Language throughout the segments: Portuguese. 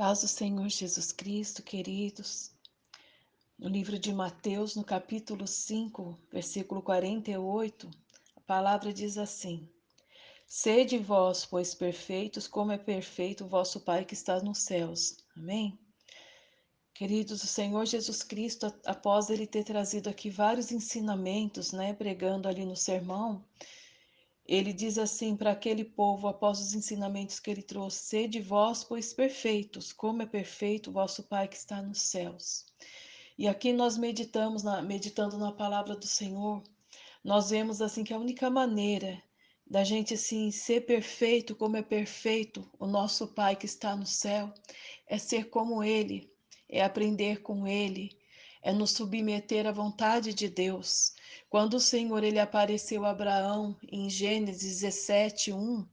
Paz do Senhor Jesus Cristo, queridos. No livro de Mateus, no capítulo 5, versículo 48, a palavra diz assim: Sede vós, pois, perfeitos, como é perfeito o vosso Pai que está nos céus. Amém? Queridos, o Senhor Jesus Cristo, após ele ter trazido aqui vários ensinamentos, pregando ali no sermão, ele diz assim para aquele povo, após os ensinamentos que ele trouxe: Sede vós, pois, perfeitos, como é perfeito o vosso Pai que está nos céus. E aqui nós meditando na palavra do Senhor, nós vemos assim que a única maneira da gente assim ser perfeito, como é perfeito o nosso Pai que está no céu, é ser como Ele, é aprender com Ele, é nos submeter à vontade de Deus. Quando o Senhor ele apareceu a Abraão em Gênesis 17:1,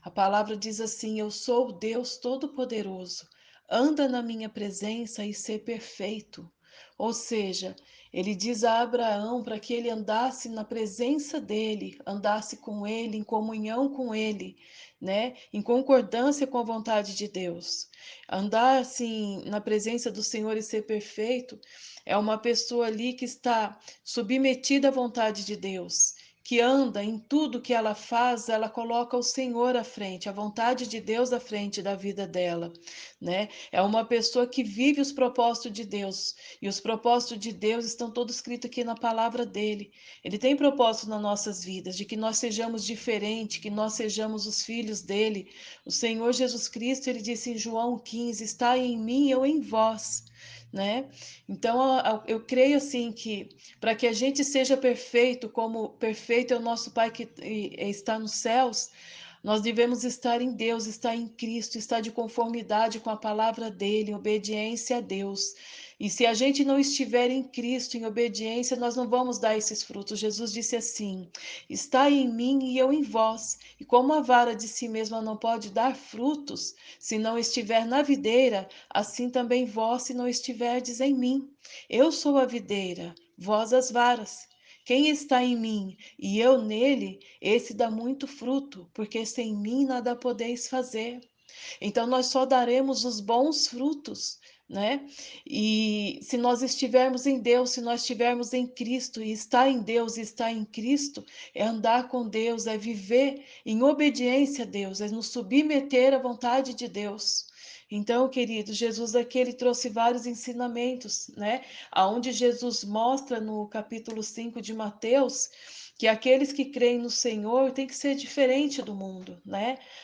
a palavra diz assim: Eu sou o Deus Todo-Poderoso, anda na minha presença e ser perfeito. Ou seja, ele diz a Abraão para que ele andasse na presença dele, andasse com ele, em comunhão com ele, em concordância com a vontade de Deus. Andar assim na presença do Senhor e ser perfeito é uma pessoa ali que está submetida à vontade de Deus, que anda em tudo que ela faz, ela coloca o Senhor à frente, a vontade de Deus à frente da vida dela, É uma pessoa que vive os propósitos de Deus, e os propósitos de Deus estão todos escritos aqui na palavra dele. Ele tem propósito nas nossas vidas, de que nós sejamos diferentes, que nós sejamos os filhos dele. O Senhor Jesus Cristo, ele disse em João 15: Está em mim, eu em vós. Então eu creio assim que para que a gente seja perfeito, como perfeito é o nosso Pai que está nos céus, nós devemos estar em Deus, estar em Cristo, estar de conformidade com a palavra dele, em obediência a Deus. E se a gente não estiver em Cristo, em obediência, nós não vamos dar esses frutos. Jesus disse assim: Está em mim e eu em vós. E como a vara de si mesma não pode dar frutos se não estiver na videira, assim também vós, se não estiverdes em mim. Eu sou a videira, vós as varas. Quem está em mim e eu nele, esse dá muito fruto, porque sem mim nada podeis fazer. Então nós só daremos os bons frutos, E se nós estivermos em Deus, se nós estivermos em Cristo, e estar em Deus e estar em Cristo, é andar com Deus, é viver em obediência a Deus, é nos submeter à vontade de Deus. Então, querido, Jesus aqui ele trouxe vários ensinamentos, Aonde Jesus mostra no capítulo 5 de Mateus que aqueles que creem no Senhor têm que ser diferente do mundo,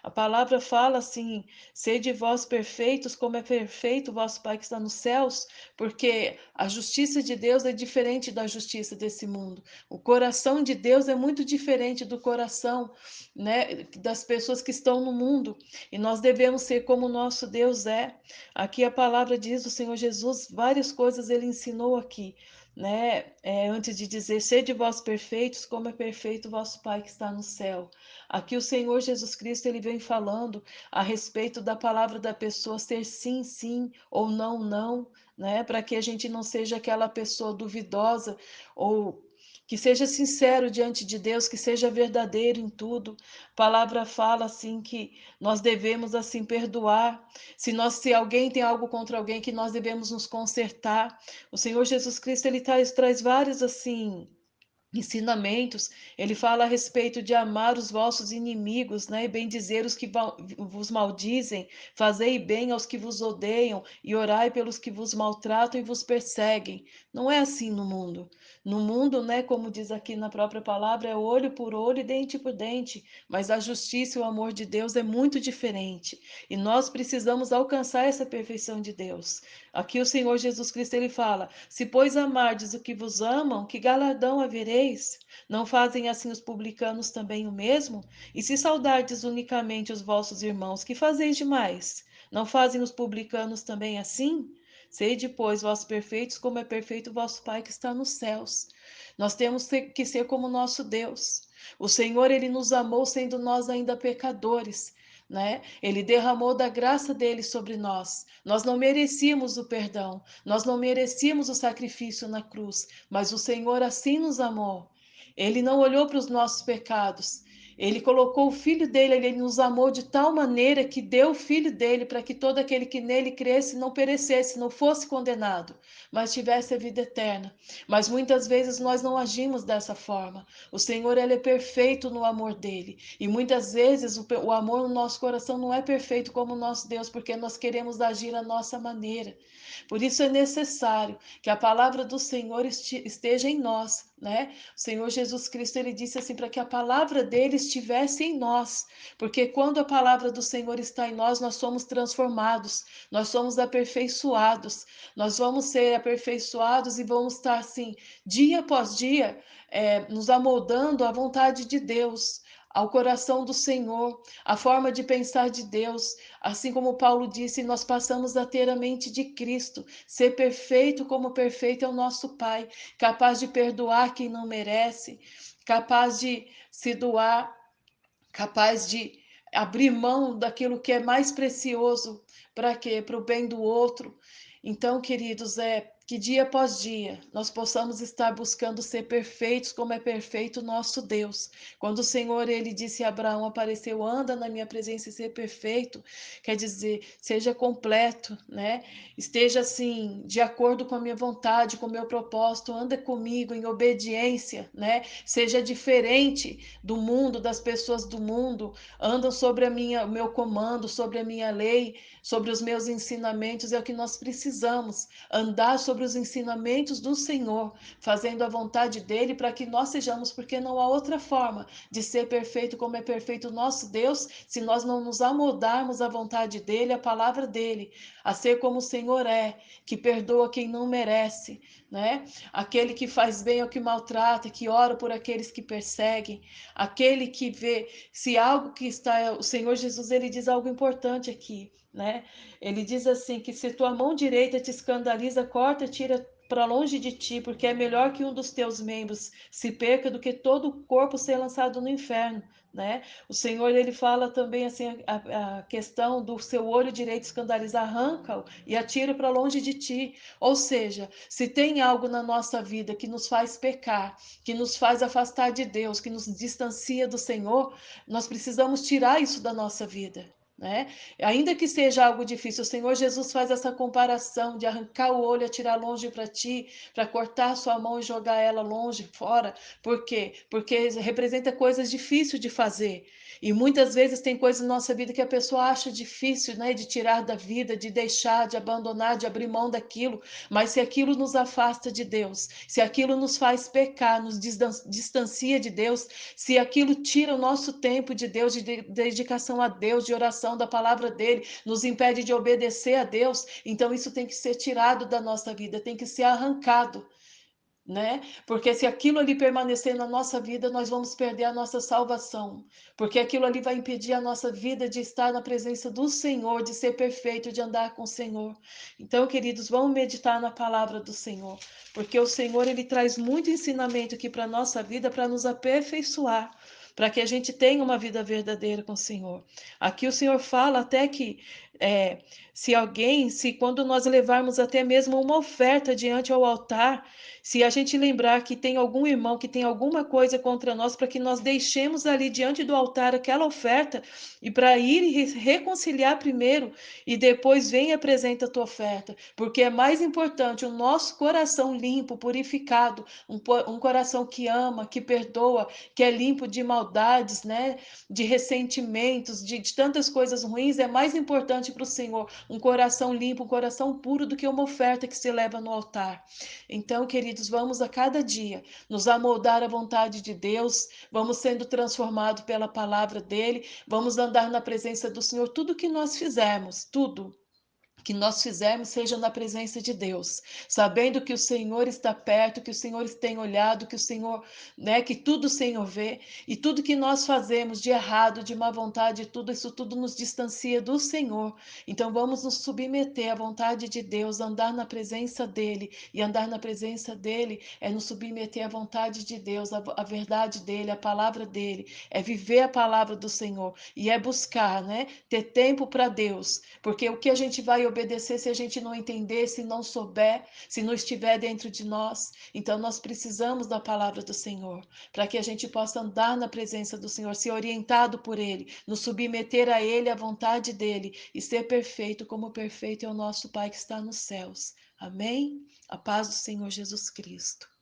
A palavra fala assim: sede vós perfeitos, como é perfeito o vosso Pai que está nos céus, porque a justiça de Deus é diferente da justiça desse mundo. O coração de Deus é muito diferente do coração, das pessoas que estão no mundo. E nós devemos ser como o nosso Deus é. Aqui a palavra diz, o Senhor Jesus, várias coisas ele ensinou aqui, antes de dizer, sede vós perfeitos, como é perfeito o vosso Pai que está no céu. Aqui o Senhor Jesus Cristo ele vem falando a respeito da palavra da pessoa ser sim, sim ou não, não, Para que a gente não seja aquela pessoa duvidosa ou que seja sincero diante de Deus, que seja verdadeiro em tudo. A palavra fala assim que nós devemos assim perdoar. Se alguém tem algo contra alguém, que nós devemos nos consertar. O Senhor Jesus Cristo ele traz vários assim ensinamentos. Ele fala a respeito de amar os vossos inimigos, E bendizer os que vos maldizem, fazei bem aos que vos odeiam e orai pelos que vos maltratam e vos perseguem. Não é assim no mundo. No mundo, como diz aqui na própria palavra, é olho por olho e dente por dente, mas a justiça e o amor de Deus é muito diferente. E nós precisamos alcançar essa perfeição de Deus. Aqui o Senhor Jesus Cristo ele fala: se pois amardes o que vos amam, que galardão havereis? Não fazem assim os publicanos também o mesmo? E se saudardes unicamente os vossos irmãos, que fazeis demais? Não fazem os publicanos também assim? Sede, pois, vós perfeitos, como é perfeito o vosso Pai que está nos céus. Nós temos que ser como nosso Deus. O Senhor, ele nos amou sendo nós ainda pecadores. Ele derramou da graça dele sobre nós. Nós não merecíamos o perdão, nós não merecíamos o sacrifício na cruz, mas o Senhor assim nos amou. Ele não olhou para os nossos pecados, Ele colocou o Filho dele, ele nos amou de tal maneira que deu o Filho dele para que todo aquele que nele cresce não perecesse, não fosse condenado, mas tivesse a vida eterna. Mas muitas vezes nós não agimos dessa forma. O Senhor, ele é perfeito no amor dele. E muitas vezes o amor no nosso coração não é perfeito como o nosso Deus, porque nós queremos agir à nossa maneira. Por isso é necessário que a palavra do Senhor esteja em nós, né? O Senhor Jesus Cristo, ele disse assim, para que a palavra dele estivesse em nós, porque quando a palavra do Senhor está em nós, nós somos transformados, nós somos aperfeiçoados, nós vamos ser aperfeiçoados e vamos estar assim, dia após dia, nos amoldando à vontade de Deus, ao coração do Senhor, a forma de pensar de Deus. Assim como Paulo disse, nós passamos a ter a mente de Cristo, ser perfeito como perfeito é o nosso Pai, capaz de perdoar quem não merece, capaz de se doar, capaz de abrir mão daquilo que é mais precioso. Para quê? Para o bem do outro. Então, queridos, que dia após dia nós possamos estar buscando ser perfeitos como é perfeito o nosso Deus. Quando o Senhor, ele disse a Abraão, apareceu, anda na minha presença e ser perfeito, quer dizer, seja completo, né? Esteja assim, de acordo com a minha vontade, com o meu propósito, anda comigo em obediência, né? Seja diferente do mundo, das pessoas do mundo, andam sobre o meu comando, sobre a minha lei, sobre os meus ensinamentos. É o que nós precisamos, andar sobre os ensinamentos do Senhor, fazendo a vontade dele, para que nós sejamos, porque não há outra forma de ser perfeito como é perfeito o nosso Deus, se nós não nos amoldarmos à vontade dele, à palavra dele, a ser como o Senhor é, que perdoa quem não merece, né? Aquele que faz bem ao que maltrata, que ora por aqueles que perseguem, aquele que vê se algo que está, o Senhor Jesus, ele diz algo importante aqui, né? Ele diz assim, que se tua mão direita te escandaliza, corta, tira para longe de ti, porque é melhor que um dos teus membros se perca do que todo o corpo ser lançado no inferno, né? O Senhor, ele fala também assim, a questão do seu olho direito escandalizar, arranca-o e atira para longe de ti. Ou seja, se tem algo na nossa vida que nos faz pecar, que nos faz afastar de Deus, que nos distancia do Senhor, nós precisamos tirar isso da nossa vida, né? Ainda que seja algo difícil, o Senhor Jesus faz essa comparação de arrancar o olho e atirar longe para ti, para cortar sua mão e jogar ela longe, fora. Por quê? Porque representa coisas difíceis de fazer. E muitas vezes tem coisas na nossa vida que a pessoa acha difícil, né, de tirar da vida, de deixar, de abandonar, de abrir mão daquilo. Mas se aquilo nos afasta de Deus, se aquilo nos faz pecar, nos distancia de Deus, se aquilo tira o nosso tempo de Deus, de dedicação a Deus, de oração da palavra dele, nos impede de obedecer a Deus, então isso tem que ser tirado da nossa vida, tem que ser arrancado, né? Porque se aquilo ali permanecer na nossa vida, nós vamos perder a nossa salvação, porque aquilo ali vai impedir a nossa vida de estar na presença do Senhor, de ser perfeito, de andar com o Senhor. Então, queridos, vamos meditar na palavra do Senhor, porque o Senhor, ele traz muito ensinamento aqui para a nossa vida, para nos aperfeiçoar, para que a gente tenha uma vida verdadeira com o Senhor. Aqui o Senhor fala até que se quando nós levarmos até mesmo uma oferta diante ao altar, se a gente lembrar que tem algum irmão que tem alguma coisa contra nós, para que nós deixemos ali diante do altar aquela oferta e para ir e reconciliar primeiro e depois vem e apresenta a tua oferta, porque é mais importante o nosso coração limpo, purificado, um coração que ama, que perdoa, que é limpo de maldades, né? De ressentimentos, de tantas coisas ruins, é mais importante para o Senhor um coração limpo, um coração puro do que uma oferta que se leva no altar. Então, queridos, vamos a cada dia nos amoldar à vontade de Deus, vamos sendo transformados pela palavra dele, vamos andar na presença do Senhor. Tudo que nós fizermos, tudo que nós fizermos seja na presença de Deus, sabendo que o Senhor está perto, que o Senhor tem olhado, que o Senhor, né, que tudo o Senhor vê, e tudo que nós fazemos de errado, de má vontade, tudo isso tudo nos distancia do Senhor. Então vamos nos submeter à vontade de Deus, andar na presença dele, e andar na presença dele é nos submeter à vontade de Deus, a verdade dele, a palavra dele, é viver a palavra do Senhor e é buscar, né, ter tempo para Deus, porque o que a gente vai obedecer se a gente não entender, se não souber, se não estiver dentro de nós. Então nós precisamos da palavra do Senhor, para que a gente possa andar na presença do Senhor, ser orientado por Ele, nos submeter a Ele, à vontade dEle e ser perfeito como perfeito é o nosso Pai que está nos céus. Amém? A paz do Senhor Jesus Cristo.